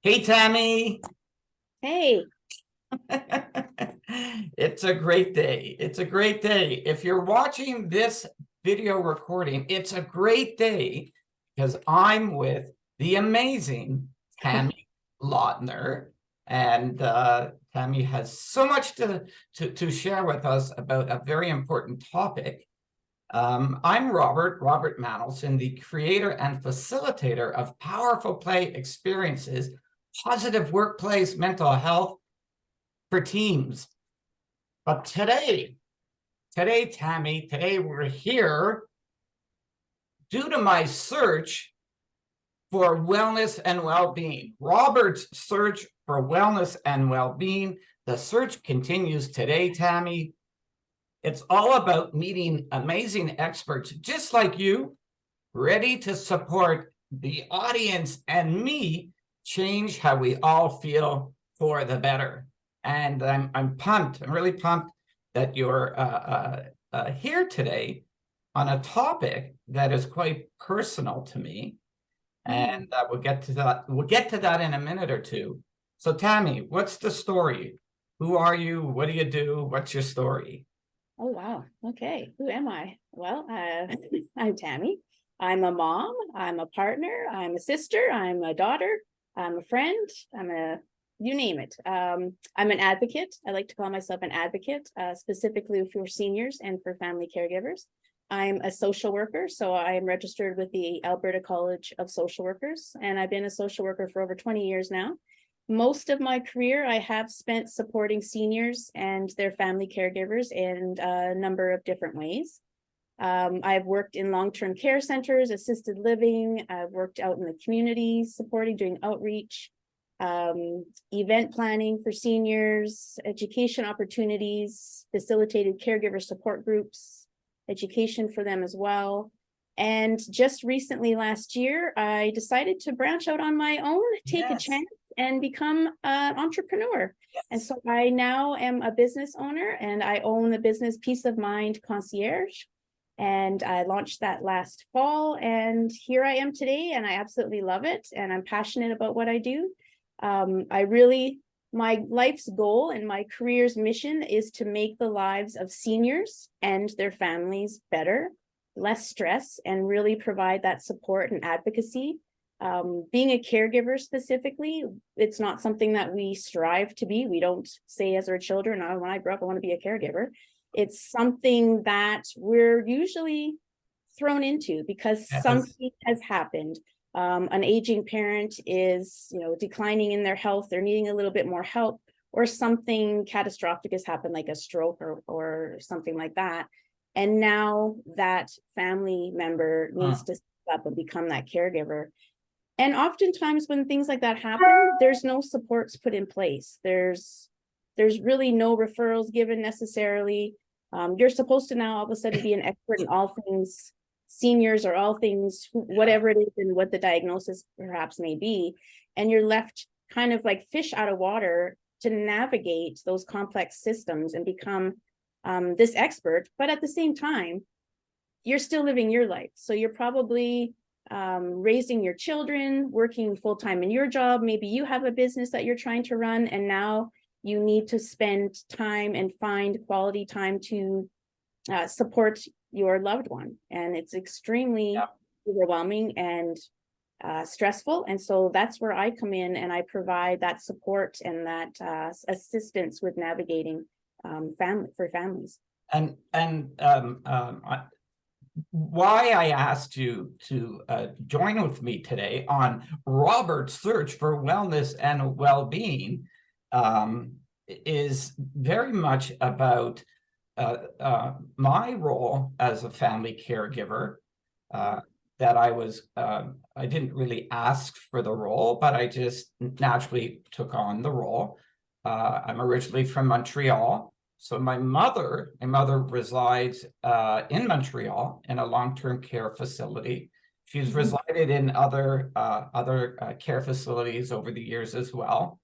Hey, Tammy. Hey, It's a great day. It's a great day. If you're watching this video recording, it's a great day because I'm with the amazing Tammy Lautner. And Tammy has so much to share with us about a very important topic. I'm Robert Mandelson, the creator and facilitator of powerful play experiences, positive workplace mental health for teams. But today, Tammy, today we're here due to my search for wellness and well-being. Robert's search for wellness and well-being. The search continues today, Tammy. It's all about meeting amazing experts just like you, ready to support the audience and me change how we all feel for the better. And I'm pumped. I'm really pumped that you're here today on a topic that is quite personal to me. And we'll get to that. We'll get to that in a minute or two. So, Tammy, what's the story? Who are you? What do you do? What's your story? oh wow. Okay, who am I? Well, I'm Tammy. I'm a mom, I'm a partner, I'm a sister, I'm a daughter, I'm a friend, you name it. I'm an advocate. I like to call myself an advocate, specifically for seniors and for family caregivers. I'm a social worker, so I am registered with the Alberta College of Social Workers, and I've been a social worker for over 20 years now. Most of my career I have spent supporting seniors and their family caregivers in a number of different ways. I've worked in long-term care centers, assisted living. I've worked out in the community, supporting, doing outreach, event planning for seniors, education opportunities, facilitated caregiver support groups, education for them as well. And just recently last year, I decided to branch out on my own, take a chance and become an entrepreneur. And so I now am a business owner and I own the business Peace of Mind Concierge. And I launched that last fall and here I am today and I absolutely love it. And I'm passionate about what I do. My life's goal and my career's mission is to make the lives of seniors and their families better, less stress, and really provide that support and advocacy. Being a caregiver specifically, it's not something that we strive to be. We don't say as our children, oh, when I grow up, I want to be a caregiver. It's something that we're usually thrown into because something has happened. An aging parent is, declining in their health, they're needing a little bit more help, or something catastrophic has happened, like a stroke or something like that. And now that family member needs to step up and become that caregiver. And oftentimes when things like that happen, there's no supports put in place. There's really no referrals given necessarily. You're supposed to now all of a sudden be an expert in all things seniors or all things, whatever it is and what the diagnosis perhaps may be. And you're left kind of like fish out of water to navigate those complex systems and become this expert. But at the same time, you're still living your life. So you're probably raising your children, working full-time in your job. Maybe you have a business that you're trying to run, and now you need to spend time and find quality time to support your loved one. And it's extremely overwhelming and stressful. And so that's where I come in and I provide that support and that assistance with navigating families. And why I asked you to join with me today on Robert's search for wellness and well-being is very much about my role as a family caregiver. That I didn't really ask for the role, but I just naturally took on the role. I'm originally from Montreal. So my mother resides in Montreal in a long-term care facility. She's resided in other care facilities over the years as well.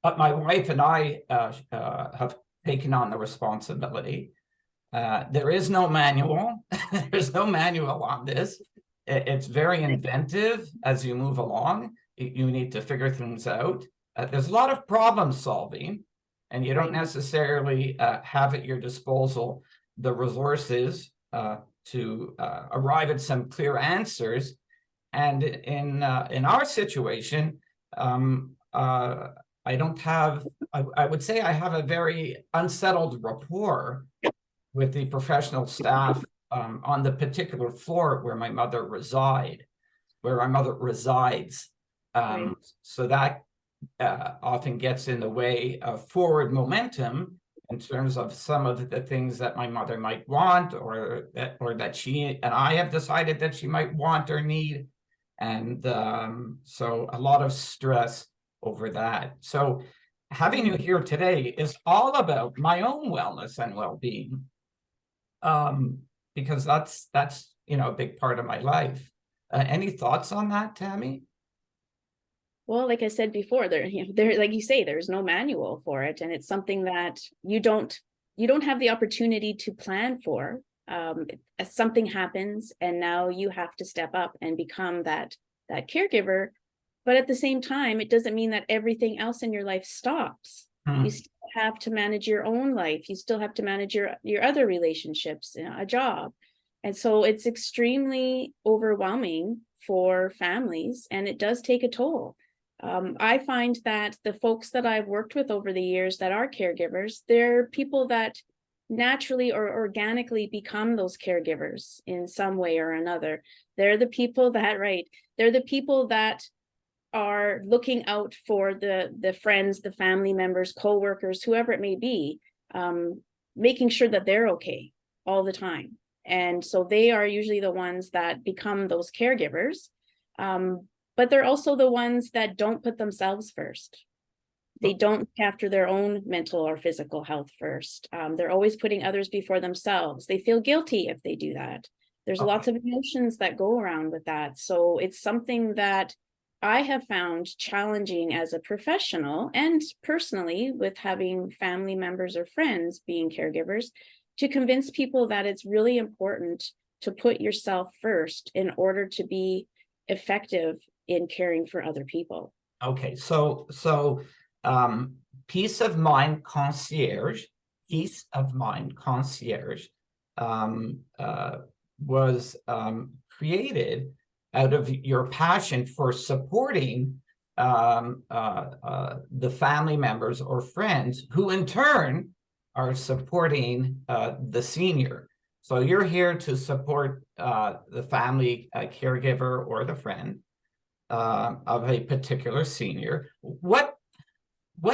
But my wife and I have taken on the responsibility. There is no manual. There's no manual on this. It's very inventive as you move along. you need to figure things out. There's a lot of problem solving, and you don't necessarily have at your disposal the resources to arrive at some clear answers. And in our situation, I don't have, I would say I have a very unsettled rapport with the professional staff on the particular floor where my mother resides. So that often gets in the way of forward momentum in terms of some of the things that my mother might want, or that she and I have decided that she might want or need. And so a lot of stress over that. So having you here today is all about my own wellness and well-being, because that's a big part of my life. Any thoughts on that, Tammy? Well, like I said before, there, like you say, there's no manual for it, and it's something that you don't have the opportunity to plan for. Something happens, and now you have to step up and become that caregiver. But at the same time, it doesn't mean that everything else in your life stops. You still have to manage your own life. You still have to manage your other relationships, a job. And so it's extremely overwhelming for families, and it does take a toll. I find that the folks that I've worked with over the years that are caregivers, they're people that naturally or organically become those caregivers in some way or another. They're the people that, they're the people that are looking out for the friends, the family members, co-workers, whoever it may be, making sure that they're okay all the time. And so they are usually the ones that become those caregivers. But they're also the ones that don't put themselves first. They don't look after their own mental or physical health first. They're always putting others before themselves. They feel guilty if they do that. There's lots of emotions that go around with that. So it's something that I have found challenging as a professional, and personally with having family members or friends being caregivers, to convince people that it's really important to put yourself first in order to be effective in caring for other people. Okay, so peace of mind concierge was created out of your passion for supporting the family members or friends who in turn are supporting the senior. So you're here to support the family caregiver or the friend of a particular senior. What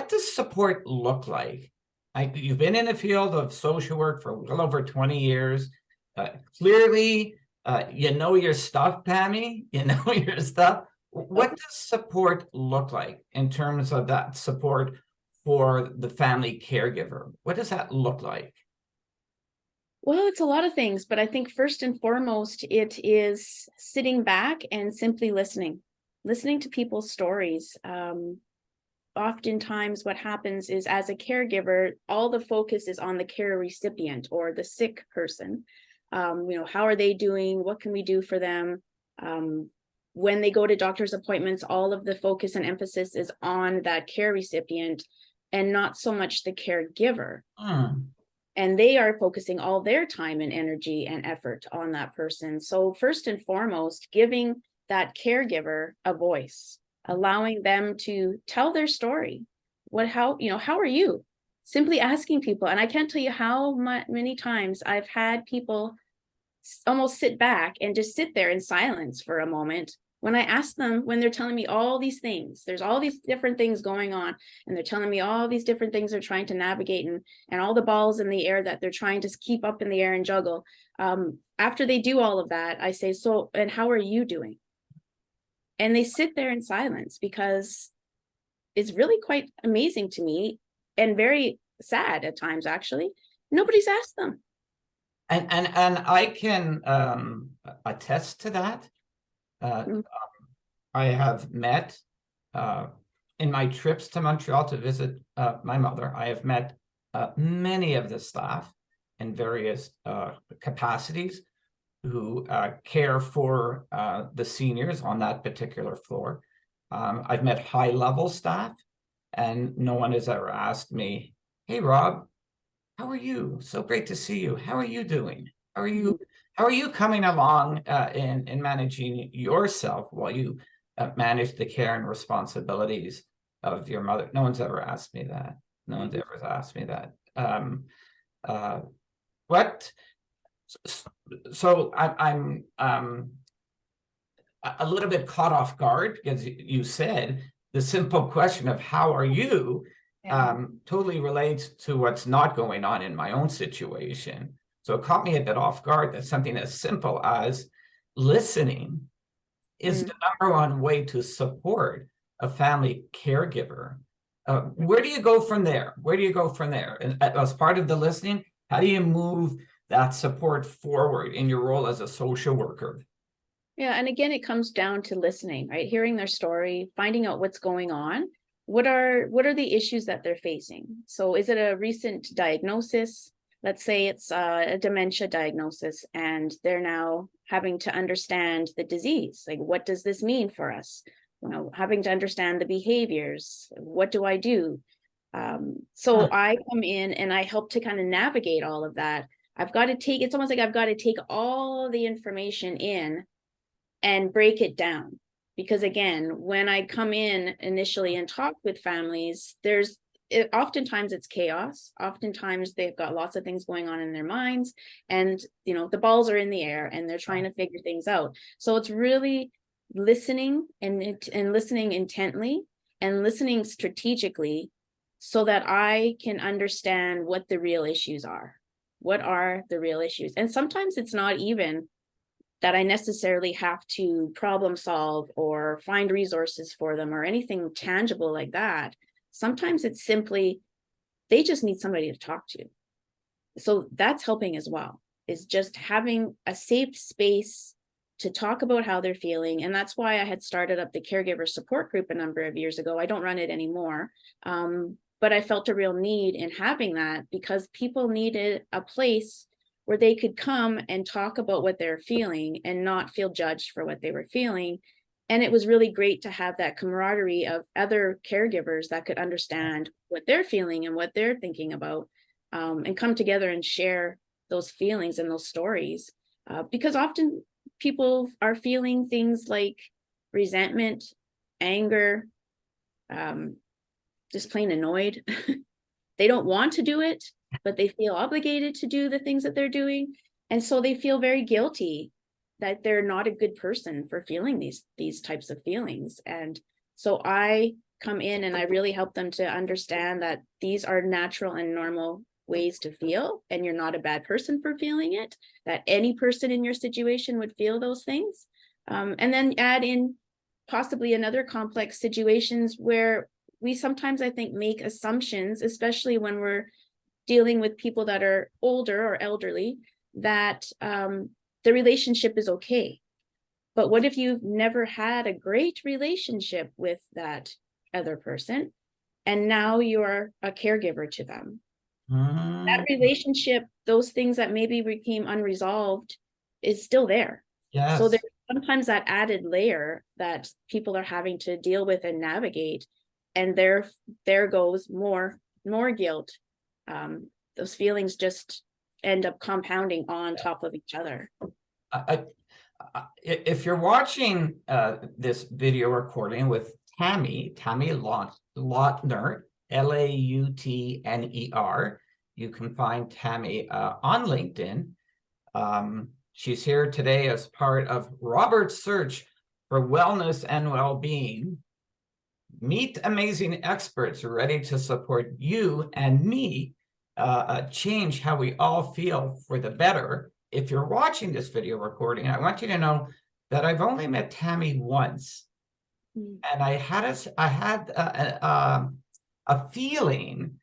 does support look like? You've been in the field of social work for well over 20 years. Clearly, you know your stuff, Tammy. You know your stuff. What does support look like in terms of that support for the family caregiver? What does that look like? Well, it's a lot of things, but I think first and foremost, it is sitting back and simply listening to people's stories. Oftentimes what happens is, as a caregiver, all the focus is on the care recipient or the sick person. How are they doing? What can we do for them? When they go to doctor's appointments, all of the focus and emphasis is on that care recipient and not so much the caregiver. And they are focusing all their time and energy and effort on that person. So first and foremost, giving that caregiver a voice, allowing them to tell their story. How are you? Simply asking people. And I can't tell you how many times I've had people almost sit back and just sit there in silence for a moment when I ask them, when they're telling me all these things. There's all these different things going on, and they're telling me all these different things they're trying to navigate, and all the balls in the air that they're trying to keep up in the air and juggle. After they do all of that, I say, so, and how are you doing? And they sit there in silence, because it's really quite amazing to me, and very sad at times, actually. Nobody's asked them. And I can attest to that. I have met in my trips to Montreal to visit my mother, I have met many of the staff in various capacities who care for the seniors on that particular floor. I've met high-level staff, and no one has ever asked me, "Hey, Rob, how are you? So great to see you. How are you doing? How are you? How are you coming along in managing yourself while you manage the care and responsibilities of your mother?" No one's ever asked me that. No one's ever asked me that. Uh, what? So I'm a little bit caught off guard because you said the simple question of how are you totally relates to what's not going on in my own situation. So it caught me a bit off guard that something as simple as listening is the number one way to support a family caregiver. Where do you go from there? Where do you go from there? And as part of the listening, how do you move that support forward in your role as a social worker? Yeah, and again, it comes down to listening, right? Hearing their story, finding out what's going on. What are the issues that they're facing? So is it a recent diagnosis? Let's say it's a dementia diagnosis, and they're now having to understand the disease. Like, what does this mean for us? You know, having to understand the behaviors. What do I do? So I come in and I help to kind of navigate all of that. It's almost like I've got to take all the information in and break it down. Because again, when I come in initially and talk with families, oftentimes it's chaos. Oftentimes they've got lots of things going on in their minds, and the balls are in the air and they're trying to figure things out. So it's really listening and listening intently and listening strategically so that I can understand what the real issues are. What are the real issues? And sometimes it's not even that I necessarily have to problem solve or find resources for them or anything tangible like that. Sometimes it's simply, they just need somebody to talk to. So that's helping as well, is just having a safe space to talk about how they're feeling. And that's why I had started up the caregiver support group a number of years ago. I don't run it anymore. But I felt a real need in having that because people needed a place where they could come and talk about what they're feeling and not feel judged for what they were feeling. And it was really great to have that camaraderie of other caregivers that could understand what they're feeling and what they're thinking about, and come together and share those feelings and those stories. Because often people are feeling things like resentment, anger, just plain annoyed. They don't want to do it, but they feel obligated to do the things that they're doing. And so they feel very guilty that they're not a good person for feeling these types of feelings. And so I come in and I really help them to understand that these are natural and normal ways to feel, and you're not a bad person for feeling it, that any person in your situation would feel those things. And then add in possibly another complex situations where we sometimes, I think, make assumptions, especially when we're dealing with people that are older or elderly, that the relationship is okay. But what if you've never had a great relationship with that other person, and now you're a caregiver to them? That relationship, those things that maybe became unresolved, is still there. So Yes. there's sometimes that added layer that people are having to deal with and navigate, and there goes more guilt. Those feelings just end up compounding on top of each other. If you're watching this video recording with Tammy Lautner, Lautner, you can find Tammy on LinkedIn. She's here today as part of Robert's search for wellness and well-being. Meet amazing experts ready to support you and me change how we all feel for the better. If you're watching this video recording, I want you to know that I've only met Tammy once, and I had a feeling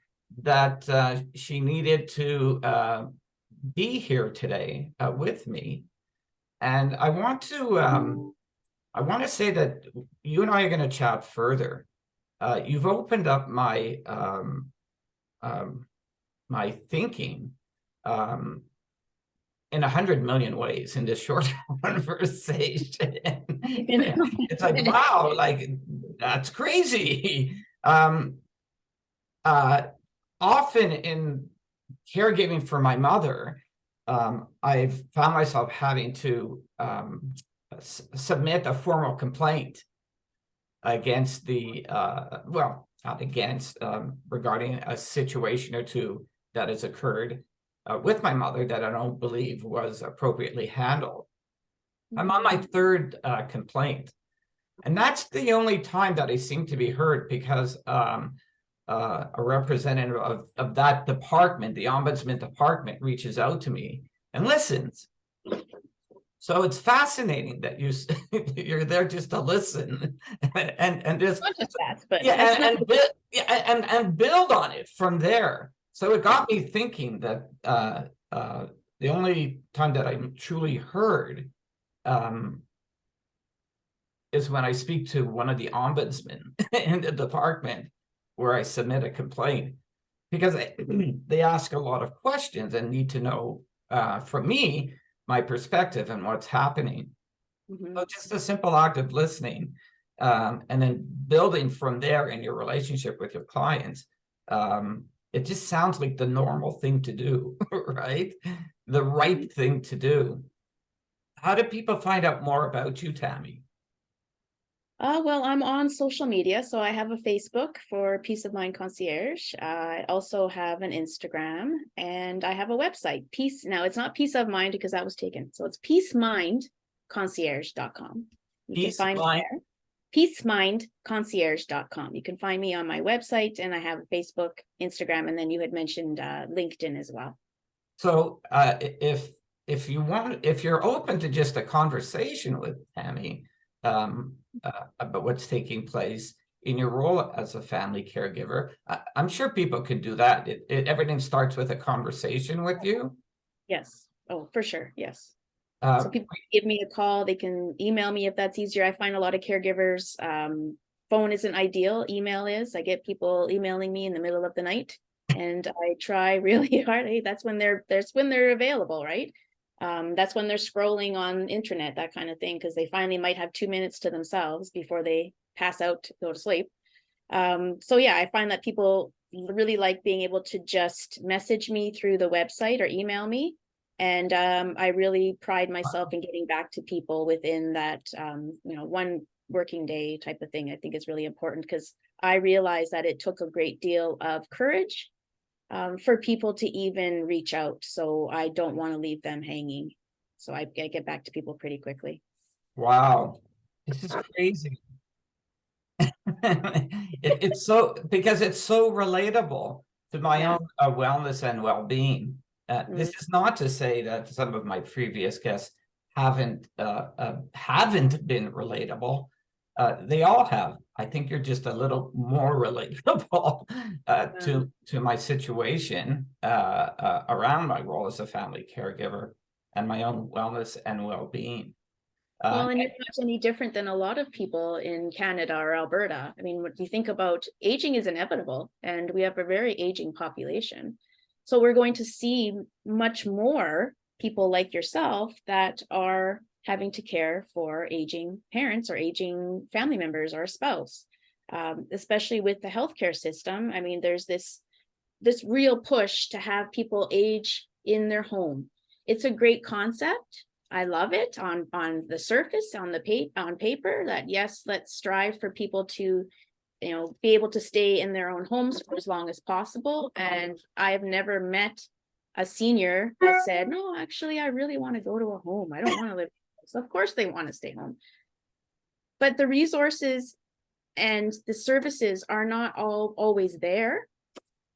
that she needed to be here today with me, and I want to say that you and I are going to chat further. You've opened up my my thinking in 100 million ways in this short conversation. It's like, wow, like That's crazy. Often in caregiving for my mother, I've found myself having to submit a formal complaint against well, not against, regarding a situation or two that has occurred with my mother that I don't believe was appropriately handled. I'm on my third complaint, and that's the only time that I seem to be heard, because a representative of that department, the ombudsman department, reaches out to me and listens. So it's fascinating that you're there just to listen and just that, but and build on it from there. So it got me thinking that the only time that I'm truly heard is when I speak to one of the ombudsmen in the department where I submit a complaint, because they ask a lot of questions and need to know from me my perspective and what's happening. So just a simple act of listening, and then building from there in your relationship with your clients. It just sounds like the normal thing to do, right? The right thing to do. How do people find out more about you, Tammy? Well, I'm on social media, so I have a Facebook for Peace of Mind Concierge. I also have an Instagram, and I have a website. Peace. Now it's not Peace of Mind because that was taken, so it's peacemindconcierge.com. You can find me there. Peacemindconcierge.com. You can find me on my website, and I have Facebook, Instagram, and then you had mentioned LinkedIn as well. So if you want, if you're open to just a conversation with Tammy about what's taking place in your role as a family caregiver, I'm sure people could do that. Everything starts with a conversation with you. Yes. Oh, for sure. Yes. So people can give me a call. They can email me if that's easier. I find a lot of caregivers, phone isn't ideal. Email is. I get people emailing me in the middle of the night, and I try really hard. Hey, that's when they're available, right? That's when they're scrolling on internet, that kind of thing, because they finally might have 2 minutes to themselves before they pass out to go to sleep. So yeah, I find that people really like being able to just message me through the website or email me. And I really pride myself in getting back to people within that, one working day type of thing. I think is really important, because I realize that it took a great deal of courage for people to even reach out. So I don't want to leave them hanging. So I get back to people pretty quickly. Wow, this is crazy. It's so, because it's so relatable to my own wellness and well-being. This is not to say that some of my previous guests haven't been relatable. They all have. I think you're just a little more relatable to my situation around my role as a family caregiver and my own wellness and well-being. Well, and you're not any different than a lot of people in Canada or Alberta. I mean, what you think about aging is inevitable, and we have a very aging population. So we're going to see much more people like yourself that are having to care for aging parents or aging family members or a spouse, especially with the healthcare system. I mean, there's this real push to have people age in their home. It's a great concept. I love it on the surface, on paper, that yes, let's strive for people to, be able to stay in their own homes for as long as possible. And I've never met a senior that said, no, actually, I really want to go to a home. I don't want to live. So of course they want to stay home. But the resources and the services are not always there,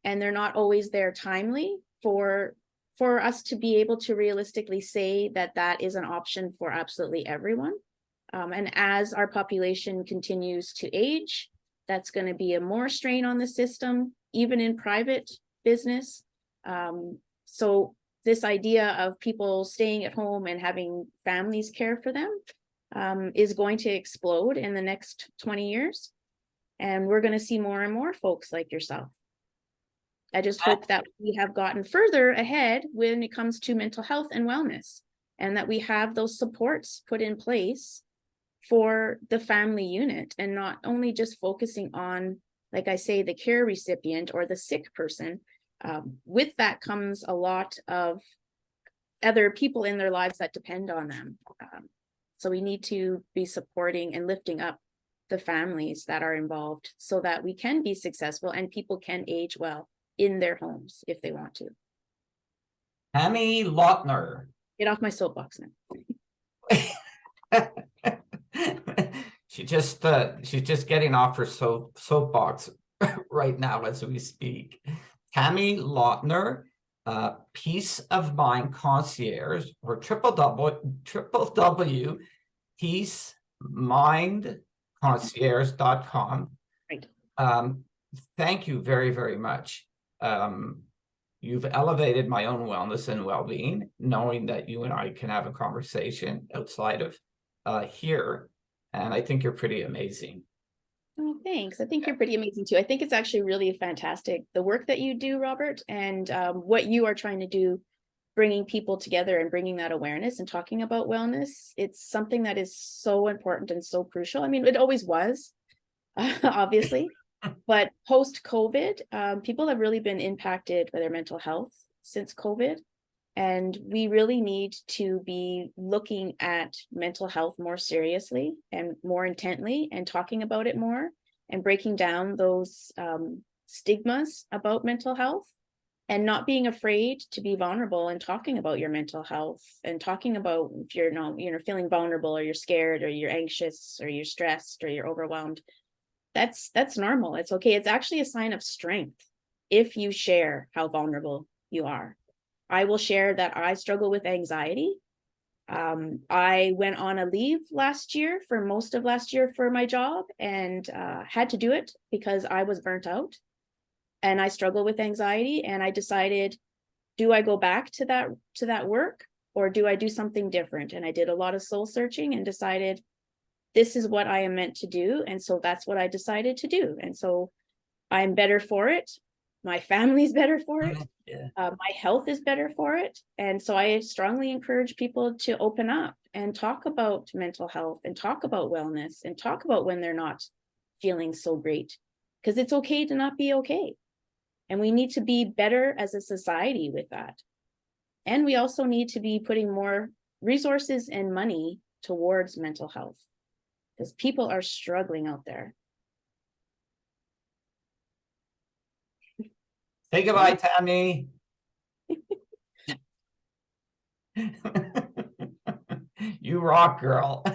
and they're not always there timely for us to be able to realistically say that that is an option for absolutely everyone. And as our population continues to age, that's going to be a more strain on the system, even in private business. So this idea of people staying at home and having families care for them is going to explode in the next 20 years. And we're going to see more and more folks like yourself. I just hope that we have gotten further ahead when it comes to mental health and wellness, and that we have those supports put in place for the family unit, and not only just focusing on, like I say, the care recipient or the sick person. With that comes a lot of other people in their lives that depend on them. So we need to be supporting and lifting up the families that are involved so that we can be successful and people can age well in their homes if they want to. Tammy Lautner. Get off my soapbox now. She's just getting off her soapbox right now as we speak. Tammy Lautner, Peace of Mind Concierge, or www.peacemindconcierge.com. Right. Thank you very, very much. You've elevated my own wellness and well-being, knowing that you and I can have a conversation outside of here. And I think you're pretty amazing. Oh, thanks. I think you're pretty amazing too. I think it's actually really fantastic, the work that you do, Robert, and what you are trying to do, bringing people together and bringing that awareness and talking about wellness. It's something that is so important and so crucial. I mean, it always was, obviously, but post-COVID, people have really been impacted by their mental health since COVID. And we really need to be looking at mental health more seriously and more intently, and talking about it more, and breaking down those stigmas about mental health, and not being afraid to be vulnerable and talking about your mental health, and talking about if you're not, feeling vulnerable, or you're scared, or you're anxious, or you're stressed, or you're overwhelmed. That's normal. It's okay. It's actually a sign of strength if you share how vulnerable you are. I will share that I struggle with anxiety. I went on a leave last year for most of last year for my job, and had to do it because I was burnt out and I struggle with anxiety. And I decided, do I go back to that work, or do I do something different? And I did a lot of soul searching and decided this is what I am meant to do. And so that's what I decided to do. And so I'm better for it. My family's better for it. Yeah. My health is better for it. And so I strongly encourage people to open up and talk about mental health, and talk about wellness, and talk about when they're not feeling so great, because it's okay to not be okay. And we need to be better as a society with that. And we also need to be putting more resources and money towards mental health, because people are struggling out there. Say goodbye, Tammy. You rock, girl.